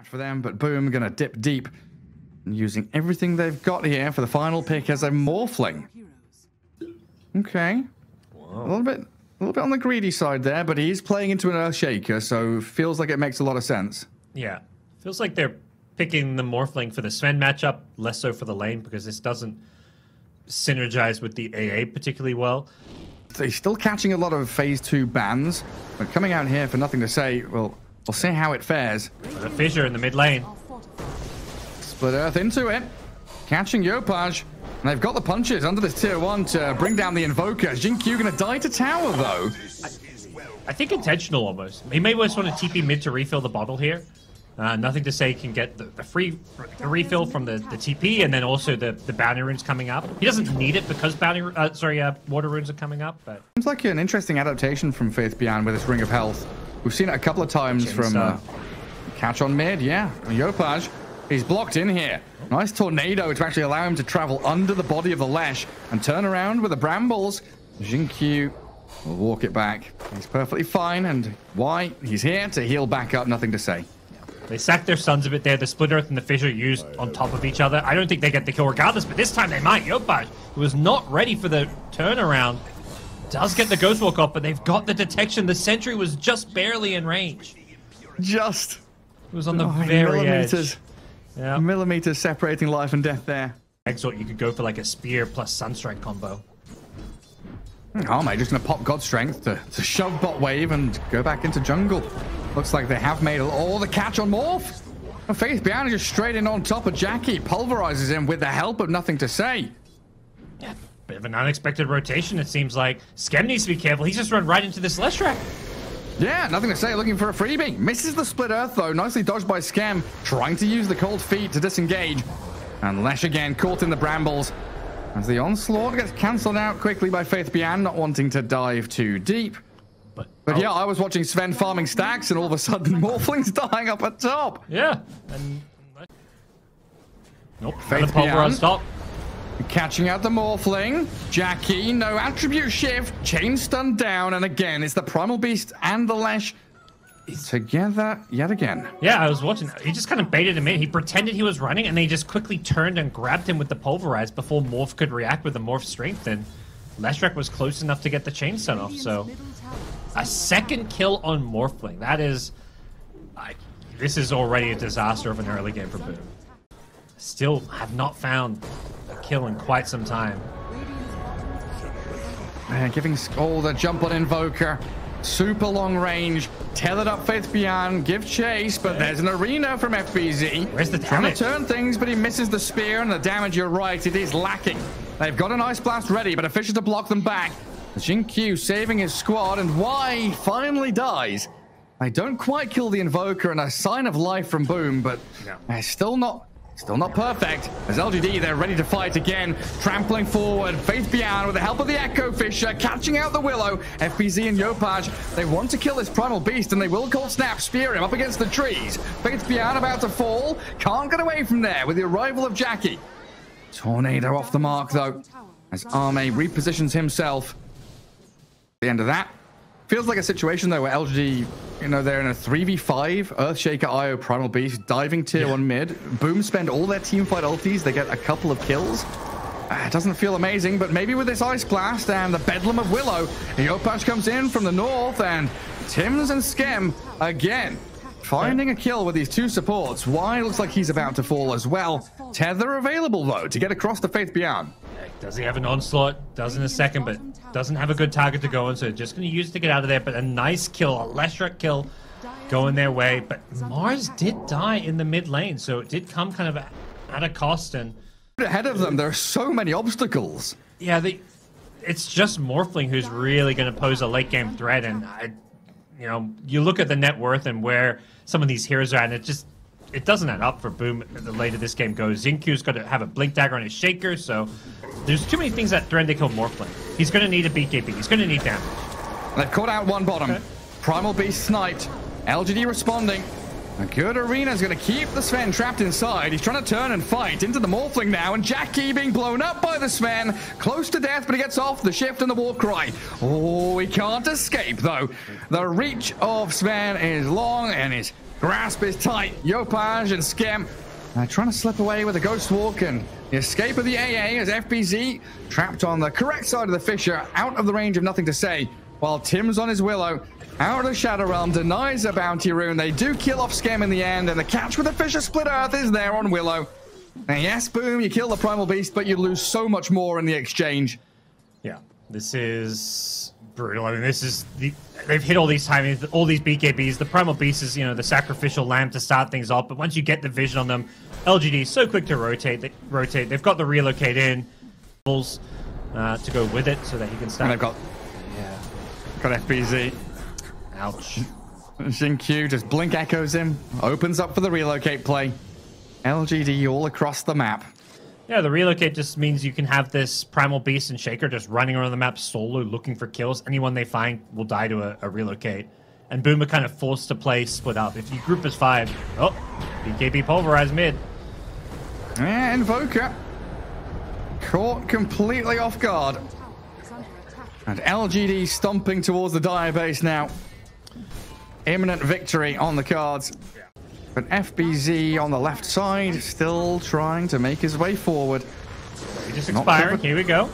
For them, but Boom gonna dip deep and using everything they've got here for the final pick as a Morphling. Okay. Wow. A little bit on the greedy side there, but he's playing into an Earthshaker, so feels like it makes a lot of sense. Yeah. Feels like they're picking the Morphling for the Sven matchup, less so for the lane, because this doesn't synergize with the AA particularly well. So he's still catching a lot of phase 2 bans, but coming out here for nothing to say, well, we'll see how it fares. The fissure in the mid lane. Split Earth into it. Catching Yopaj. And they've got the punches under this tier 1 to bring down the Invoker. Jin-Q gonna die to tower though. I think intentional almost. He may just want to TP mid to refill the bottle here. Nothing to say he can get the free refill from the TP, and then also the bounty runes coming up. He doesn't need it because water runes are coming up. But seems like an interesting adaptation from Faith Beyond with this Ring of Health. We've seen it a couple of times from catch on mid, yeah. Yopaj, he's blocked in here. Nice tornado to actually allow him to travel under the body of the Lesh and turn around with the brambles. Jin-Q will walk it back. He's perfectly fine, and why? He's here to heal back up, nothing to say. They sacked their stuns a bit there. The Split Earth and the Fissure used on top of each other. I don't think they get the kill regardless, but this time they might. Yopaj, who was not ready for the turnaround, does get the Ghost Walk off, but they've got the detection. The Sentry was just barely in range. Just. It was on the very edge. Yeah. Millimeters separating life and death there. Exort, you could go for like a Spear plus Sunstrike combo. Oh, mate, just going to pop God Strength to shove bot wave and go back into jungle. Looks like they have made all the catch on Morph. Faith Beyond just straight in on top of Jackie. Pulverizes him with the help of nothing to say. Yeah, bit of an unexpected rotation, it seems like. Skem needs to be careful. He's just run right into this Leshrac. Yeah, nothing to say, looking for a freebie. Misses the Split Earth, though. Nicely dodged by Skem, trying to use the Cold Feet to disengage. And Lesh again caught in the brambles. As the onslaught gets cancelled out quickly by Faith Beyond, not wanting to dive too deep. But yeah, I was watching Sven farming stacks, and all of a sudden, Morphling's dying up at top. Yeah. And nope, Faith Beyond top. Catching out the Morphling. Jackie, no attribute shift. Chain stun down, and again, it's the Primal Beast and the Lesh together yet again. Yeah, I was watching. He just kind of baited him in. He pretended he was running, and they just quickly turned and grabbed him with the Pulverize before Morph could react with the Morph Strength, and Leshrac was close enough to get the chain stun off, so a second kill on Morphling. That is... this is already a disaster of an early game for Boom. Still have not found a kill in quite some time. Giving Skull the jump on Invoker. Super long range. Tethered up Faith Beyond. Give chase, but there's an arena from FBZ. Where's the trying to turn things, but he misses the spear, and the damage, you're right, it is lacking. They've got an Ice Blast ready, but a Fissure to block them back. Jin-Q saving his squad, and Y finally dies. They don't quite kill the Invoker, and a sign of life from Boom, but they're still not perfect. As LGD, they're ready to fight again. Trampling forward. Faith Beyond with the help of the Echo Fissure, catching out the Willow. FBZ and Yopaj, they want to kill this Primal Beast, and they will Cold Snap, spear him up against the trees. Faith Beyond about to fall. Can't get away from there with the arrival of Jackie. Tornado off the mark, though, as Arme repositions himself. At the end of that. Feels like a situation, though, where LGD, you know, they're in a 3v5, Earthshaker, IO, Primal Beast, diving tier 1 mid. Boom spend all their teamfight ultis. They get a couple of kills. It doesn't feel amazing, but maybe with this Ice Blast and the Bedlam of Willow, Yopaj comes in from the north, and Tims and Skem again finding a kill with these two supports. Y looks like he's about to fall as well. Tether available, though, to get across the Faith Beyond. Does he have an onslaught? Does in a second, but doesn't have a good target to go on, so just going to use it to get out of there. But a nice kill, a Leshrac kill going their way. But Mars did die in the mid lane, so it did come kind of at a cost. And ahead of them, there are so many obstacles. Yeah, it's just Morphling who's really going to pose a late game threat. And you know, you look at the net worth and where some of these heroes are, and it doesn't add up for Boom the later this game goes. Xinq's got to have a Blink Dagger on his Shaker, so there's too many things that threaten to kill Morphling. He's going to need a BKB. He's going to need damage. They've caught out one bottom. Okay. Primal Beast sniped. LGD responding. A good arena is going to keep the Sven trapped inside. He's trying to turn and fight into the Morphling now, and Jackie being blown up by the Sven. Close to death, but he gets off the shift and the war cry. Oh, he can't escape, though. The reach of Sven is long, and his Grasp is tight. Yopaj and Skem trying to slip away with a Ghost Walk, and the escape of the AA as FBZ trapped on the correct side of the Fissure, out of the range of Nothing to Say, while Tim's on his Willow, out of the Shadow Realm, denies a bounty rune. They do kill off Skem in the end, and the catch with the Fissure Split Earth is there on Willow. And yes, boom, you kill the Primal Beast, but you lose so much more in the exchange. Yeah, this is brutal. I mean, this is they've hit all these timings, all these BKBs. The Primal Beast is, the sacrificial lamb to start things off, but once you get the vision on them, LGD is so quick to rotate. They've got the relocate in to go with it so that he can start. And they've got FBZ. Ouch. Xingqiu just blink echoes him, opens up for the relocate play. LGD all across the map. Yeah, the relocate just means you can have this Primal Beast and Shaker just running around the map solo looking for kills. Anyone they find will die to a relocate. And Boom are kind of forced to play split up. If you group as 5, BKB pulverized mid. And Invoker caught completely off guard. And LGD stomping towards the Dire base now. Imminent victory on the cards. But FBZ on the left side still trying to make his way forward. Just expiring. Here we go.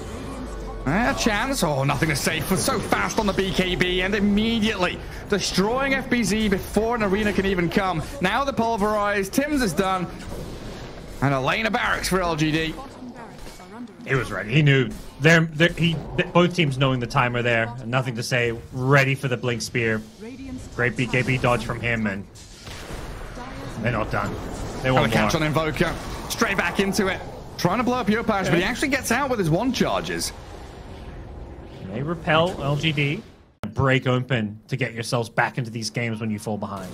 A chance. Oh, Nothing to Say for so fast on the BKB and immediately destroying FBZ before an arena can even come. Now the pulverize. Tim's is done. And a lane of barracks for LGD. He was ready. He knew. Both teams knowing the timer there. And Nothing to Say. Ready for the Blink Spear. Great BKB dodge from him, and they're not done. They want more. Catch on Invoker. Straight back into it. Trying to blow up Yopaj, but he actually gets out with his 1 charges. They repel LGD. Break open to get yourselves back into these games when you fall behind.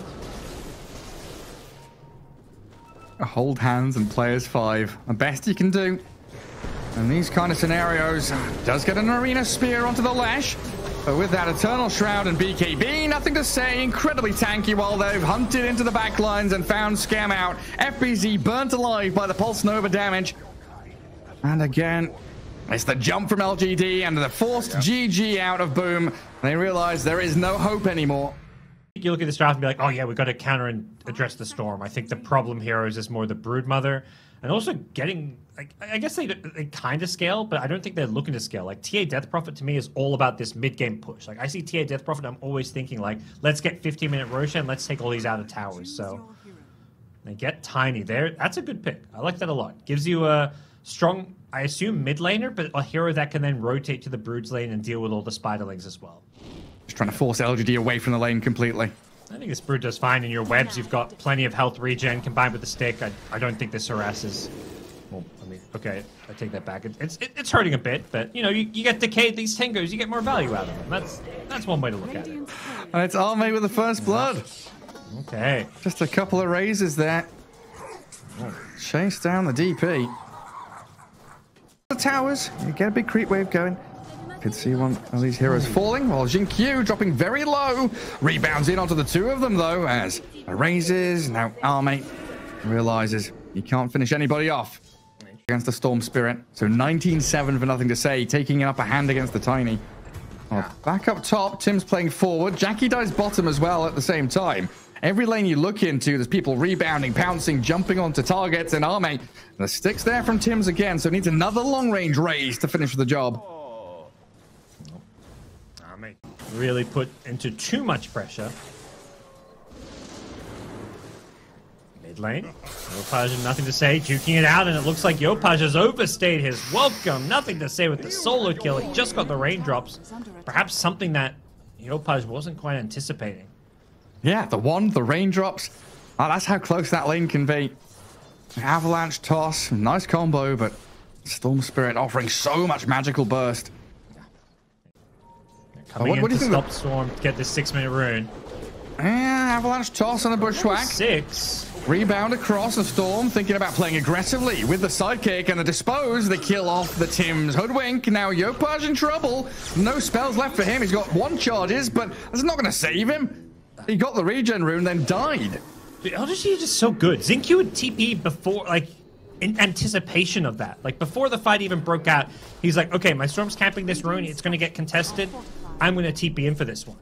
Hold hands and play as 5. The best you can do. In these kind of scenarios, does get an arena spear onto the Lash. But with that Eternal Shroud and BKB, Nothing to Say, incredibly tanky while they've hunted into the back lines and found Scam out. FBZ burnt alive by the Pulse Nova damage. And again, it's the jump from LGD and the forced GG out of Boom. They realize there is no hope anymore. You look at this draft and be like, oh yeah, we've got to counter and address the Storm. I think the problem here is more the Broodmother. And also getting, I guess they kind of scale, but I don't think they're looking to scale. Like, TA Death Prophet to me is all about this mid-game push. Like, I see TA Death Prophet, I'm always thinking, like, let's get 15-minute Roshan, let's take all these out of towers. So, they get Tiny there. That's a good pick. I like that a lot. Gives you a strong, I assume, mid laner, but a hero that can then rotate to the Brood's lane and deal with all the Spiderlings as well. Just trying to force LGD away from the lane completely. I think this Brood does fine. In your webs, you've got plenty of health regen combined with the stick. I don't think this harasses. Well, I mean, okay, I take that back. It's hurting a bit, but you get decayed these Tengos, you get more value out of them. That's one way to look at it. And it's Arme with the first blood. Okay. Just a couple of raises there. Chase down the DP. The towers, you get a big creep wave going. Could see one of these heroes falling, while Xingqiu dropping very low. Rebounds in onto the 2 of them, though, as raises. Now Arme realizes he can't finish anybody off against the Storm Spirit. So 19-7 for Nothing to Say, taking an upper hand against the Tiny. Well, back up top, Tim's playing forward. Jackie dies bottom as well at the same time. Every lane you look into, there's people rebounding, pouncing, jumping onto targets, and Arme. The stick's there from Tim's again, so needs another long-range raise to finish the job. Really put into too much pressure. Mid lane. Yopaj and Nothing to Say, juking it out, and it looks like Yopaj has overstayed his welcome. Nothing to Say with the solo kill. He just got the raindrops. Perhaps something that Yopaj wasn't quite anticipating. Yeah, the raindrops. Oh, that's how close that lane can be. Avalanche toss, nice combo, but Storm Spirit offering so much magical burst. Coming in to stop Storm, get this 6-minute rune. Yeah, Avalanche toss on a bushwhack. 6. Rebound across the Storm, thinking about playing aggressively with the sidekick and the dispose. The kill off the Tim's hoodwink. Now Yopaj in trouble. No spells left for him. He's got 1 charges, but that's not going to save him. He got the regen rune, then died. Dude, LGD is just so good. Xingqiu would TP before, like, in anticipation of that. Like, before the fight even broke out, he's like, okay, my Storm's camping this rune. It's going to get contested. I'm going to TP in for this one.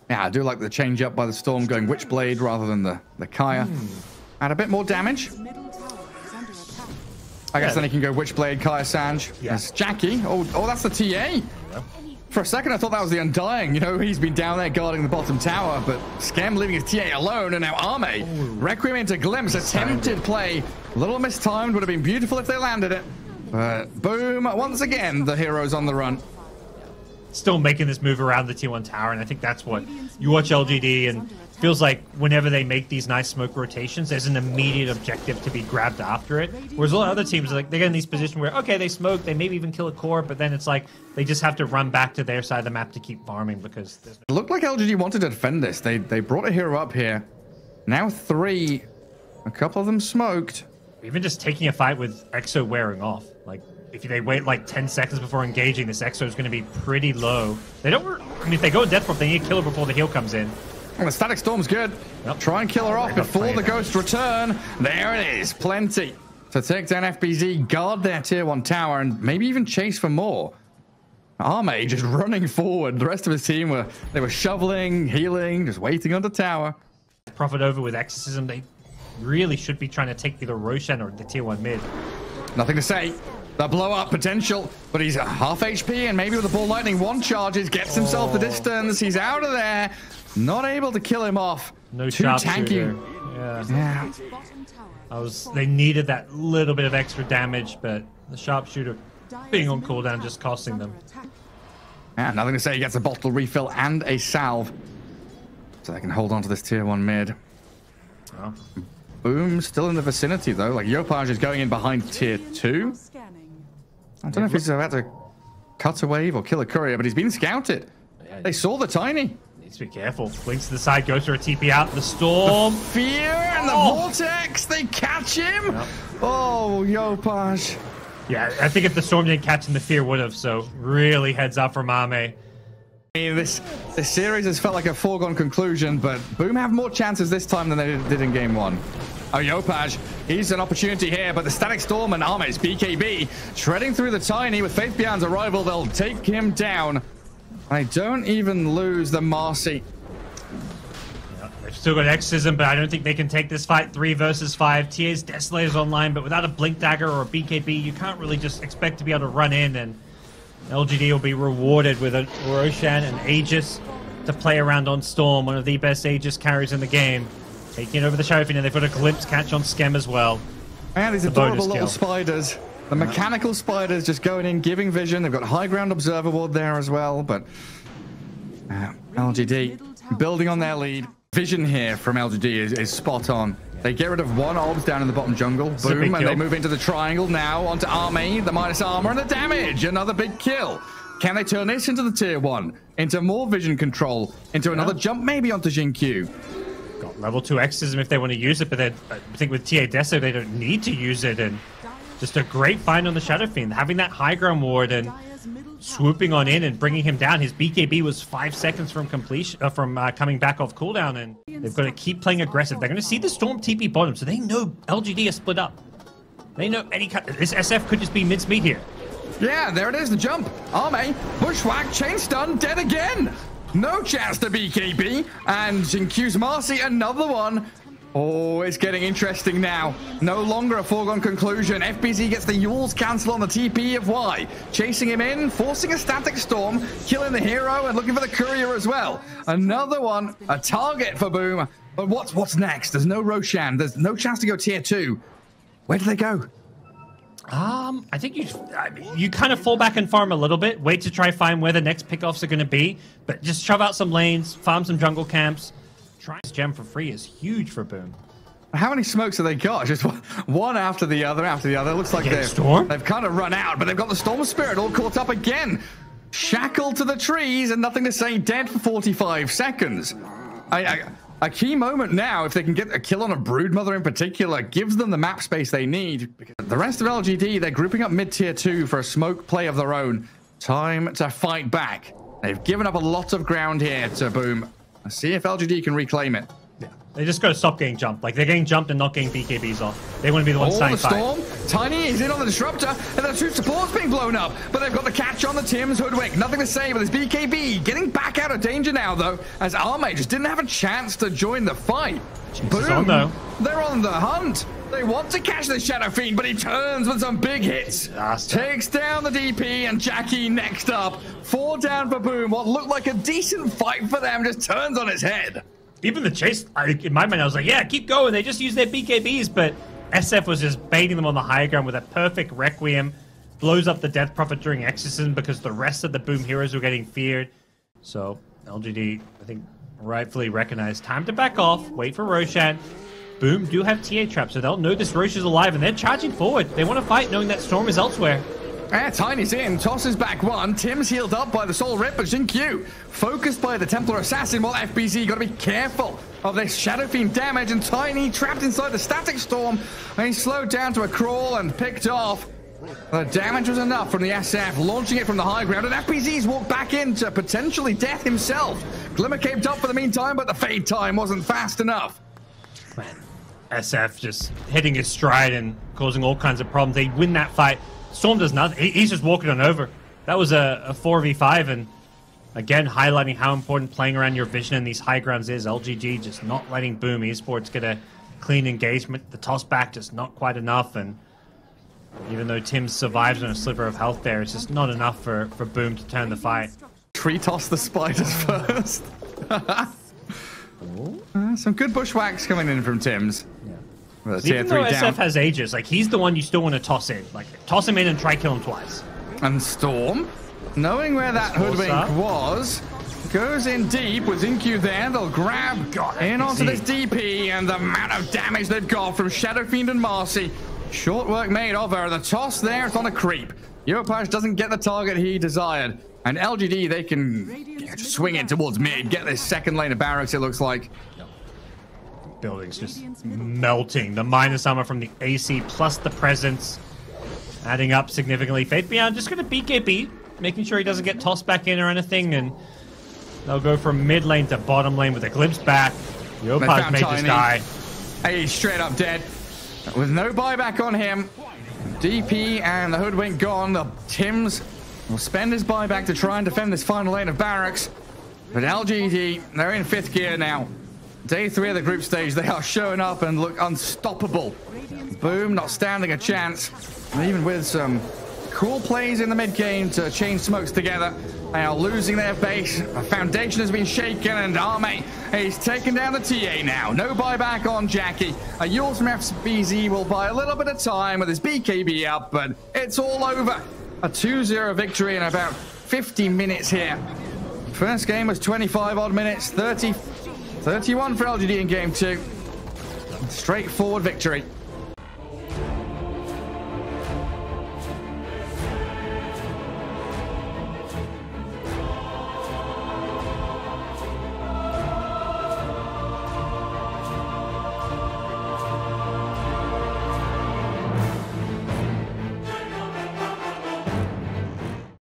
Yeah, I do like the change up by the Storm going Witchblade rather than the Kaya. Add a bit more damage. I guess then he can go Witchblade, Kaya Sanj. Yes, Jackie. Oh, that's the TA. For a second, I thought that was the Undying. You know, he's been down there guarding the bottom tower, but Skem leaving his TA alone, and now Arme. Requiem into Glimpse, attempted play. A little mistimed, would have been beautiful if they landed it. But boom, once again, the hero's on the run. Still making this move around the T1 tower, and I think that's what you watch LGD, and feels like whenever they make these nice smoke rotations, there's an immediate objective to be grabbed after it. Whereas a lot of other teams, like, they get in these positions where, okay, they smoke, they maybe even kill a core, but then it's like they just have to run back to their side of the map to keep farming because there's It looked like LGD wanted to defend this. They brought a hero up here. Now 3. A couple of them smoked. Even just taking a fight with Exo wearing off. Like, if they wait like 10 seconds before engaging, this Exo is going to be pretty low. They don't... I mean, if they go in Death Prop, they need to kill her before the heal comes in. And the Static Storm's good. Yep. Try and kill her off before the Ghost return. There it is. Plenty to take down FBZ, guard their tier 1 tower, and maybe even chase for more. Arme just running forward. The rest of his team were shoveling, healing, just waiting on the tower. Profit over with Exorcism. They really should be trying to take either Roshan or the tier 1 mid. Nothing to say. The blow up potential, but he's at half HP, and maybe with the Ball Lightning 1 charges, gets himself the distance. He's out of there. Not able to kill him off. No Too tanky. Yeah. They needed that little bit of extra damage, but the sharpshooter being on cooldown just costing them. Yeah, nothing to say. He gets a bottle refill and a salve, so they can hold on to this tier 1 mid. Oh. Boom, still in the vicinity though. Like Yopaj is going in behind tier 2. I don't know if he's about to cut a wave or kill a courier, but he's been scouted. Yeah, they saw the Tiny. Needs to be careful. Blinks to the side, goes for a TP out. The Storm. The fear and the vortex. They catch him. Yep. Oh, Yopaj. Yeah, I think if the Storm didn't catch him, the fear would have. So really heads up from Arme. I mean, this series has felt like a foregone conclusion, but Boom have more chances this time than they did in game 1. Oh, Yopaj, he's an opportunity here, but the Static Storm and Arme's BKB shredding through the Tiny. With Faith Beyond's arrival, they'll take him down. I don't even lose the Marcy. Yeah, they've still got Exorcism, but I don't think they can take this fight 3 versus 5. TA's Desolator's online, but without a Blink Dagger or a BKB, you can't really just expect to be able to run in, and LGD will be rewarded with a Roshan and Aegis to play around on Storm, one of the best Aegis carries in the game. Taking over the Shadow Fiend, and they've got a Glimpse catch on Skem as well. And these adorable little spiders. The mechanical spiders just going in, giving vision. They've got High Ground Observer Ward there as well, but LGD building on their lead. Vision here from LGD is spot on. They get rid of 1 obs down in the bottom jungle. Boom, and they move into the triangle now onto Arme, the minus armor and the damage. Another big kill. Can they turn this into the tier 1? Into more vision control? Into another jump maybe onto Jin-Q? Got level 2 Exorcism if they want to use it, but then I think with TA Deso they don't need to use it, and just a great find on the Shadow Fiend. Having that high ground ward and swooping on in and bringing him down. His BKB was 5 seconds from completion, coming back off cooldown, and they've got to keep playing aggressive. They're going to see the Storm TP bottom, so they know LGD is split up. They know this SF could just be mincemeat here. Yeah, there it is, the jump. Arme, bushwhack, chain stun, dead again. No chance to BKB, and Jin-Q's Marcy, another one. Oh, it's getting interesting now. No longer a foregone conclusion. FBZ gets the Yule's cancel on the TP of Y. Chasing him in, forcing a Static Storm, killing the hero, and looking for the courier as well. Another one, a target for Boom. But what's next? There's no Roshan. There's no chance to go tier 2. Where do they go? I think you kind of fall back and farm a little bit. Wait to try find where the next pickoffs are going to be. But just shove out some lanes, farm some jungle camps. Trying this gem for free is huge for Boom. How many smokes have they got? Just one after the other, after the other. It looks like they've kind of run out, but they've got the Storm Spirit all caught up again. Shackled to the trees and nothing to say, dead for 45 seconds. A key moment now, if they can get a kill on a Broodmother in particular, gives them the map space they need. Because the rest of LGD, they're grouping up mid-tier 2 for a smoke play of their own. Time to fight back. They've given up a lot of ground here to Boom. Let's see if LGD can reclaim it. Yeah. They just got to stop getting jumped. Like, they're getting jumped and not getting BKBs off. They want to be the ones starting fight. Storm. Tiny is in on the disruptor, and the two supports being blown up. But they've got the catch on the Tim's Hoodwink. Nothing to say with his BKB. Getting back out of danger now, though, as Arme just didn't have a chance to join the fight. Boom. On, though. They're on the hunt. They want to catch the Shadow Fiend, but he turns with some big hits. Takes down the DP, and Jackie next up. 4 down for Boom. What looked like a decent fight for them just turns on his head. Even the chase, in my mind, I was like, yeah, keep going. They just use their BKBs, but SF was just baiting them on the high ground with a perfect Requiem. Blows up the Death Prophet during Exorcism because the rest of the Boom heroes were getting feared. So LGD, I think, rightfully recognized. Time to back off, wait for Roshan. Boom do have TA traps, so they'll know this Rosh is alive, and they're charging forward. They want to fight knowing that Storm is elsewhere. Tiny's in, tosses back one. Tim's healed up by the Soul Rip, but Xingqiu focused by the Templar Assassin, while FBZ got to be careful of this Shadow Fiend damage, and Tiny trapped inside the Static Storm, and he's slowed down to a crawl and picked off. The damage was enough from the SF, launching it from the high ground, and FBZ's walked back into potentially death himself. Glimmer caved up for the meantime, but the fade time wasn't fast enough. Man, SF just hitting his stride and causing all kinds of problems. They win that fight. Storm does nothing. He's just walking on over. That was a 4v5, and again, highlighting how important playing around your vision in these high grounds is. LGD just not letting Boom Esports get a clean engagement. The toss back just not quite enough, and even though Tim survives on a sliver of health there, it's just not enough for Boom to turn the fight. Tree toss the spiders first. Some good bushwhacks coming in from Tim's. Yeah. Even though SF has Aegis, like, he's the one you still want to toss in. Like, toss him in and try kill him twice. And Storm, knowing where that Hoodwink was, goes in deep with Xingqiu there. They'll grab in onto this DP, and the amount of damage they've got from Shadow Fiend and Marcy. Short work made of her. The toss there, it's on a creep. Yopaj doesn't get the target he desired. And LGD, they can just swing it towards mid, get this second lane of barracks, it looks like. Building's just melting. The minus armor from the AC plus the presence adding up significantly. Fate Beyond just going to BKB, making sure he doesn't get tossed back in or anything, and they'll go from mid lane to bottom lane with a glimpse back. Yopaj made this guy. He's straight up dead with no buyback on him. DP and the Hoodwink gone. The Tims will spend his buyback to try and defend this final lane of barracks. But LGD, they're in 5th gear now. Day 3 of the group stage, they are showing up and look unstoppable. Boom, not standing a chance. And even with some cool plays in the mid game to chain smokes together, they are losing their base. The foundation has been shaken, and Arme is taking down the TA now. No buyback on Jackie. A Yules from FBZ will buy a little bit of time with his BKB up, but it's all over. A 2-0 victory in about 50 minutes here. First game was 25 odd minutes, 31 for LGD in game 2. Straightforward victory.